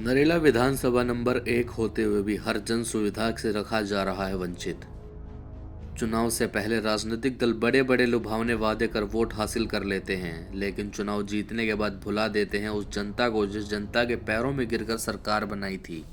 नरेला विधानसभा number 1 होते हुए भी हर जन सुविधा से रखा जा रहा है वंचित। चुनाव से पहले राजनीतिक दल बड़े बड़े लुभावने वादे कर वोट हासिल कर लेते हैं, लेकिन चुनाव जीतने के बाद भुला देते हैं उस जनता को जिस जनता के पैरों में गिरकर सरकार बनाई थी।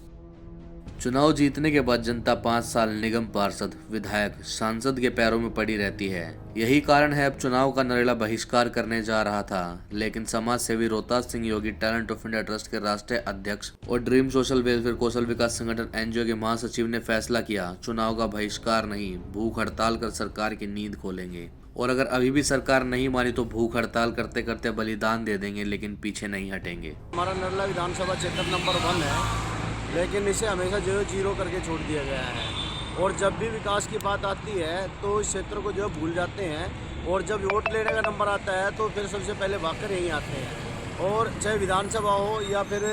चुनाव जीतने के बाद जनता 5 साल निगम पार्षद, विधायक, सांसद के पैरों में पड़ी रहती है। यही कारण है अब चुनाव का नरेला बहिष्कार करने जा रहा था, लेकिन समाज सेवी रोहतास सिंह योगी टैलेंट ऑफ इंडिया ट्रस्ट के राष्ट्रीय अध्यक्ष और ड्रीम सोशल वेलफेयर कौशल विकास संगठन एनजीओ के महासचिव ने फैसला किया, चुनाव का बहिष्कार नहीं, भूख हड़ताल कर सरकार की नींद खोलेंगे। और अगर अभी भी सरकार नहीं मानी तो भूख हड़ताल करते करते बलिदान दे देंगे, लेकिन पीछे नहीं हटेंगे। हमारा नरेला विधानसभा क्षेत्र नंबर 1 है, लेकिन इसे हमेशा जो जीरो करके छोड़ दिया गया है। और जब भी विकास की बात आती है तो इस क्षेत्र को जो भूल जाते हैं, और जब वोट लेने का नंबर आता है तो फिर सबसे पहले भागकर यहीं आते हैं। और चाहे विधानसभा हो या फिर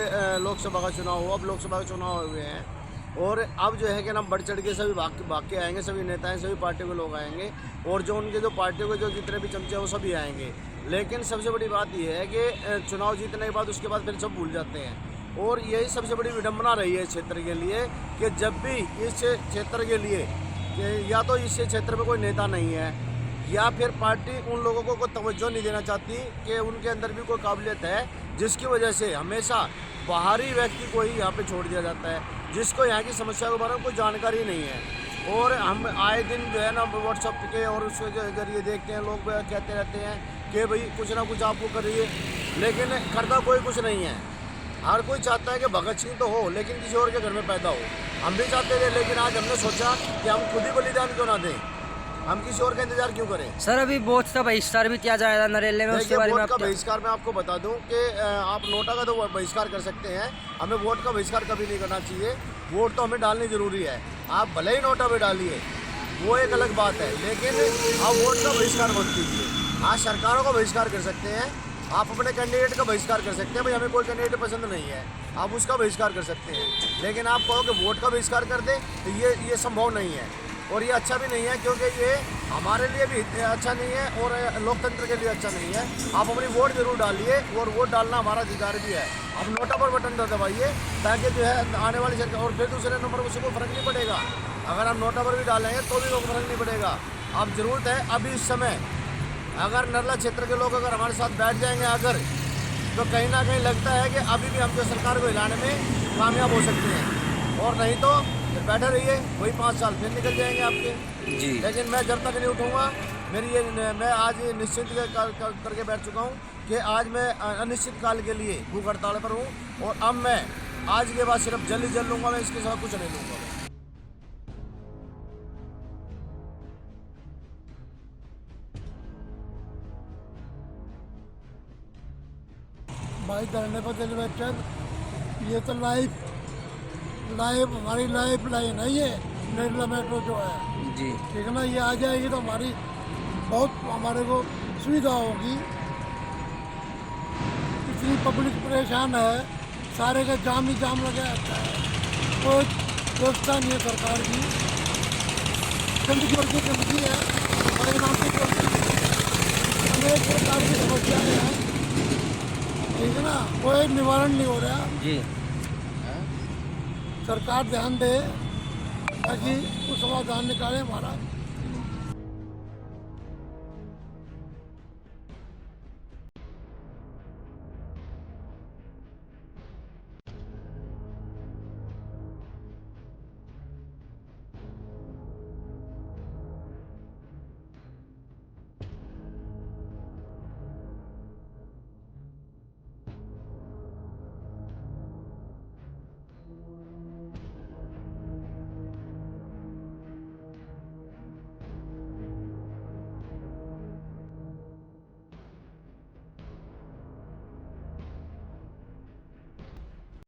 लोकसभा का चुनाव हो, अब लोकसभा के चुनाव हुए हैं और अब जो है कि ना बढ़ चढ़ के सभी भाग के आएंगे, सभी नेताएं, सभी पार्टियों के लोग आएंगे और जो उनके जो पार्टियों के जो जितने भी चमचे हैं वो सभी आएंगे। लेकिन सबसे बड़ी बात यह है कि चुनाव जीतने के बाद उसके बाद फिर सब भूल जाते हैं। और यही सबसे बड़ी विडंबना रही है इस क्षेत्र के लिए कि जब भी इस क्षेत्र के लिए या तो इस क्षेत्र में कोई नेता नहीं है या फिर पार्टी उन लोगों को कोई तवज्जो नहीं देना चाहती कि उनके अंदर भी कोई काबिलियत है, जिसकी वजह से हमेशा बाहरी व्यक्ति को ही यहाँ पे छोड़ दिया जाता है, जिसको यहाँ की समस्या के बारे में कोई जानकारी नहीं है। और हम आए दिन जो है ना व्हाट्सएप के और उसके जरिए देखते हैं, लोग कहते रहते हैं कि भाई कुछ ना कुछ आपको करिए, लेकिन करता कोई कुछ नहीं है। हर कोई चाहता है कि भगत सिंह तो हो लेकिन किसी और के घर में पैदा हो। हम भी चाहते थे, लेकिन आज हमने सोचा कि हम खुद ही बलिदान क्यों ना दें, हम किसी और का इंतजार क्यों करें। सर, अभी वोट का बहिष्कार भी किया जाएगा नरेले में, उसके बारे में वोट का बहिष्कार मैं आपको बता दूं कि आप नोटा का तो बहिष्कार कर सकते हैं, हमें वोट का बहिष्कार कभी नहीं करना चाहिए। वोट तो हमें डालनी जरूरी है, आप भले ही नोटा पे डालिए, वो एक अलग बात है, लेकिन आप वोट का बहिष्कार मत कीजिए। आज सरकारों का बहिष्कार कर सकते हैं, आप अपने कैंडिडेट का बहिष्कार कर सकते हैं, भाई हमें कोई कैंडिडेट पसंद नहीं है, आप उसका बहिष्कार कर सकते हैं। लेकिन आप कहो कि वोट का बहिष्कार कर दें तो ये संभव नहीं है और ये अच्छा भी नहीं है, क्योंकि ये हमारे लिए भी अच्छा नहीं है और लोकतंत्र के लिए अच्छा नहीं है। आप अपनी वोट जरूर डालिए और वोट डालना हमारा अधिकार भी है। आप नोटा पर बटन दबाइए ताकि जो है आने वाली सरकार, और फिर दूसरे नंबर को उसको फर्क नहीं पड़ेगा। अगर हम नोटा पर भी डालेंगे तो भी लोग फर्क नहीं पड़ेगा। अब ज़रूरत है अभी इस समय अगर नरेला क्षेत्र के लोग अगर हमारे साथ बैठ जाएंगे अगर, तो कहीं ना कहीं लगता है कि अभी भी हम जो सरकार को हिलाने में कामयाब हो सकते हैं, और नहीं तो बैठे रहिए, वही 5 साल फिर निकल जाएंगे आपके जी। लेकिन मैं जब तक नहीं उठूँगा, मैं आज निश्चित करके बैठ चुका हूँ कि आज मैं अनिश्चित काल के लिए भूख हड़ताल पर हूँ, और अब मैं आज के बाद सिर्फ जल ही जल लूँगा, मैं इसके साथ कुछ नहीं लूँगा। भाई धरने पर चले बैठे, ये तो लाइफ हमारी लाइफ लाइन है ये नरेला मेट्रो जो है जी, ठीक है ना। ये आ जाएगी तो हमारी बहुत हमारे को सुविधा होगी। इतनी पब्लिक परेशान है, सारे का जाम ही जाम लगा रहता है, कोई व्यवस्था नहीं है सरकार की, गंदगी की गंदगी है, हमारे नाम से अनेक प्रकार की समस्याएँ हैं, ठीक है ना, कोई निवारण नहीं हो रहा जी। सरकार ध्यान दे ताकि कुछ समाधान निकाले हमारा।